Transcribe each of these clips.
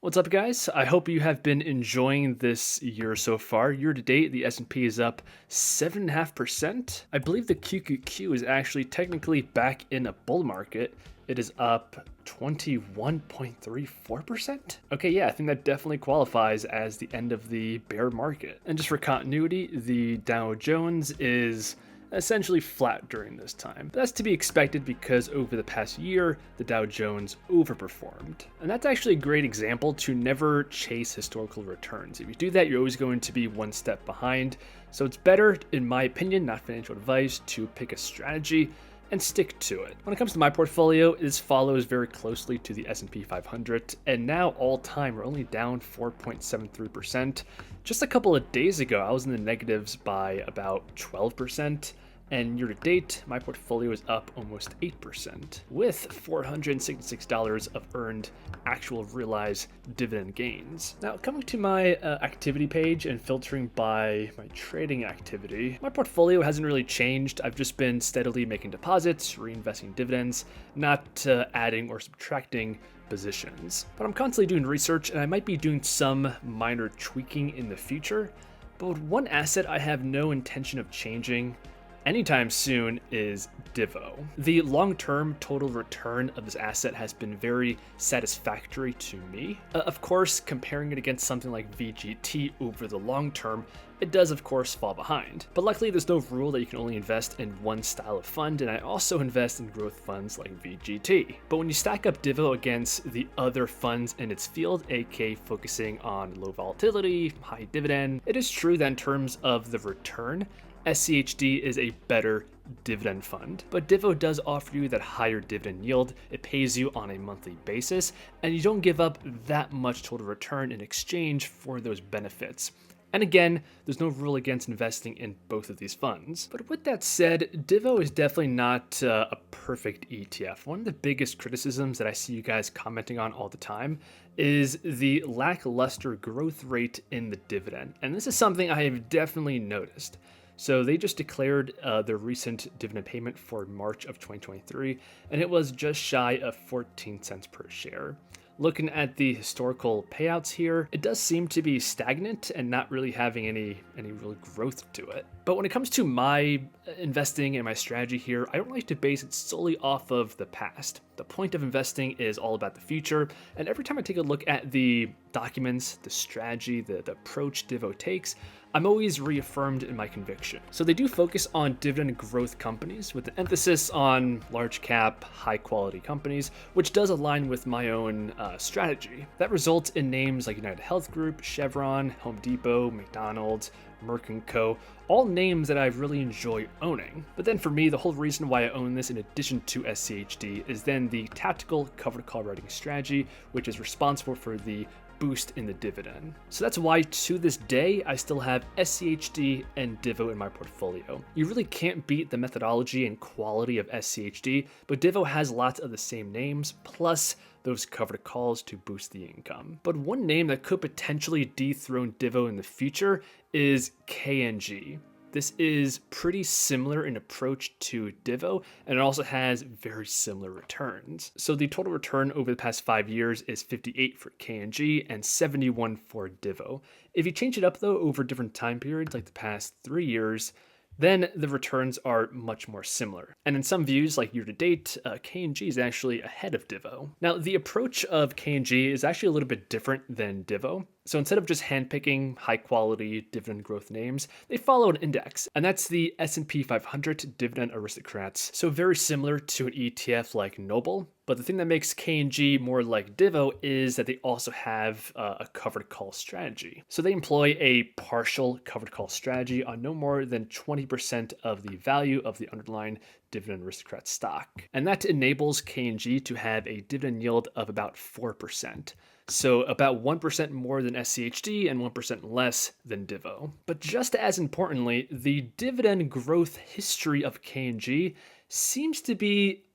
What's up, guys? I hope you have been enjoying this year so far. Year to date, the S&P is up 7.5%. I believe the QQQ is actually technically back in a bull market. It is up 21.34%. Okay, yeah, I think that definitely qualifies as the end of the bear market. And just for continuity, the Dow Jones is essentially flat during this time. But that's to be expected because over the past year, the Dow Jones overperformed. And that's actually a great example to never chase historical returns. If you do that, you're always going to be one step behind. So it's better, in my opinion, not financial advice, to pick a strategy and stick to it. When it comes to my portfolio, this follows very closely to the S&P 500, and now all time we're only down 4.73%. Just a couple of days ago, I was in the negatives by about 12%. And year to date, my portfolio is up almost 8%, with $466 of earned actual realized dividend gains. Now, coming to my activity page and filtering by my trading activity, my portfolio hasn't really changed. I've just been steadily making deposits, reinvesting dividends, not adding or subtracting positions. But I'm constantly doing research, and I might be doing some minor tweaking in the future. But one asset I have no intention of changing anytime soon is DIVO. The long-term total return of this asset has been very satisfactory to me. Of course, comparing it against something like VGT over the long term, it does of course fall behind. But luckily there's no rule that you can only invest in one style of fund, and I also invest in growth funds like VGT. But when you stack up DIVO against the other funds in its field, aka focusing on low volatility, high dividend, it is true that in terms of the return, SCHD is a better dividend fund, but DIVO does offer you that higher dividend yield. It pays you on a monthly basis, and you don't give up that much total return in exchange for those benefits. And again, there's no rule against investing in both of these funds. But with that said, DIVO is definitely not a perfect ETF. One of the biggest criticisms that I see you guys commenting on all the time is the lackluster growth rate in the dividend. And this is something I have definitely noticed. So they just declared their recent dividend payment for March of 2023, and it was just shy of 14 cents per share. Looking at the historical payouts here, it does seem to be stagnant and not really having any real growth to it. But when it comes to my investing and my strategy here, I don't like to base it solely off of the past. The point of investing is all about the future, and every time I take a look at the documents, the strategy, the approach DIVO takes, I'm always reaffirmed in my conviction. So they do focus on dividend growth companies with an emphasis on large cap, high quality companies, which does align with my own strategy. That results in names like United Health Group, Chevron, Home Depot, McDonald's, Merck & Co., all names that I really enjoy owning. But then for me, the whole reason why I own this in addition to SCHD is then the tactical covered call writing strategy, which is responsible for the boost in the dividend. So that's why to this day, I still have SCHD and DIVO in my portfolio. You really can't beat the methodology and quality of SCHD, but DIVO has lots of the same names, plus those covered calls to boost the income. But one name that could potentially dethrone DIVO in the future is KNG. This is pretty similar in approach to DIVO, and it also has very similar returns. So the total return over the past 5 years is 58 for KNG and 71 for DIVO. If you change it up though over different time periods, like the past 3 years, then the returns are much more similar. And in some views, like year to date, KNG is actually ahead of DIVO. Now, the approach of KNG is actually a little bit different than DIVO. So instead of just handpicking high quality dividend growth names, they follow an index, and that's the S&P 500 Dividend Aristocrats. So very similar to an ETF like Noble. But the thing that makes KNG more like DIVO is that they also have a covered call strategy. So they employ a partial covered call strategy on no more than 20% of the value of the underlying Dividend Aristocrat stock. And that enables KNG to have a dividend yield of about 4%. So about 1% more than SCHD and 1% less than DIVO. But just as importantly, the dividend growth history of KNG seems to be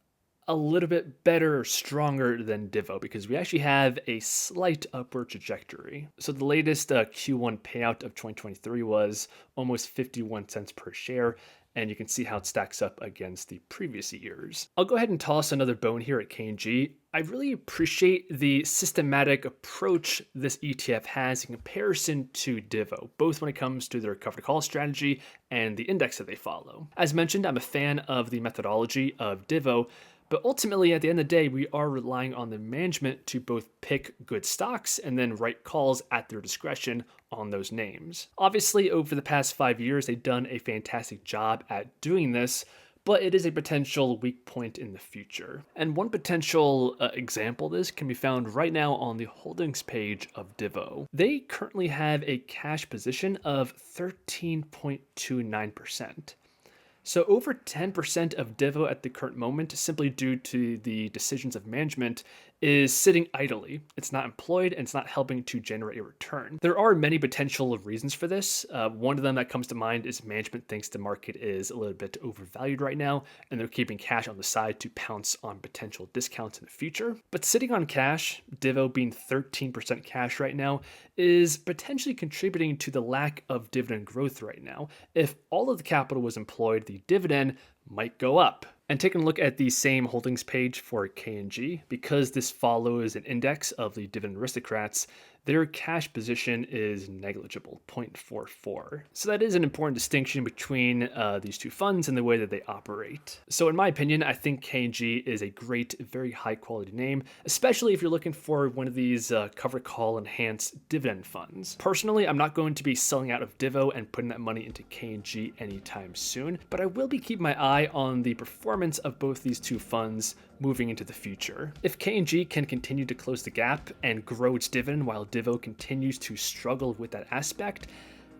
a little bit better or stronger than DIVO because we actually have a slight upward trajectory. So the latest Q1 payout of 2023 was almost 51 cents per share, and you can see how it stacks up against the previous years. I'll go ahead and toss another bone here at KNG. I really appreciate the systematic approach this ETF has in comparison to DIVO, both when it comes to their covered call strategy and the index that they follow. As mentioned, I'm a fan of the methodology of DIVO, but ultimately, at the end of the day, we are relying on the management to both pick good stocks and then write calls at their discretion on those names. Obviously, over the past 5 years, they've done a fantastic job at doing this, but it is a potential weak point in the future. And one potential example of this can be found right now on the holdings page of DIVO. They currently have a cash position of 13.29%. So over 10% of DIVO at the current moment, simply due to the decisions of management, is sitting idly. It's not employed and it's not helping to generate a return. There are many potential reasons for this. One of them that comes to mind is management thinks the market is a little bit overvalued right now, and they're keeping cash on the side to pounce on potential discounts in the future. But sitting on cash, DIVO being 13% cash right now, is potentially contributing to the lack of dividend growth right now. If all of the capital was employed, the dividend might go up. And taking a look at the same holdings page for KNG, because this follows an index of the dividend aristocrats, their cash position is negligible, 0.44. So that is an important distinction between these two funds and the way that they operate. So in my opinion, I think KNG is a great, very high quality name, especially if you're looking for one of these covered call enhanced dividend funds. Personally, I'm not going to be selling out of DIVO and putting that money into KNG anytime soon, but I will be keeping my eye on the performance of both these two funds moving into the future. If KNG can continue to close the gap and grow its dividend while DIVO continues to struggle with that aspect,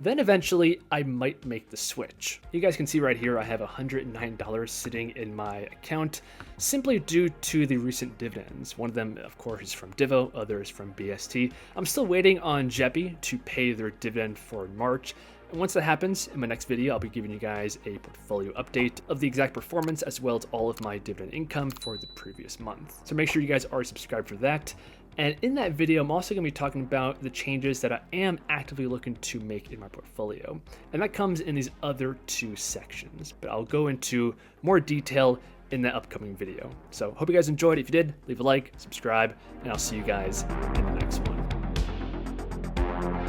then eventually I might make the switch. You guys can see right here I have $109 sitting in my account simply due to the recent dividends. One of them, of course, is from DIVO, others from BST. I'm still waiting on JEPI to pay their dividend for March. And once that happens, in my next video, I'll be giving you guys a portfolio update of the exact performance as well as all of my dividend income for the previous month. So make sure you guys are subscribed for that. And in that video, I'm also going to be talking about the changes that I am actively looking to make in my portfolio. And that comes in these other two sections, but I'll go into more detail in that upcoming video. So hope you guys enjoyed. If you did, leave a like, subscribe, and I'll see you guys in the next one.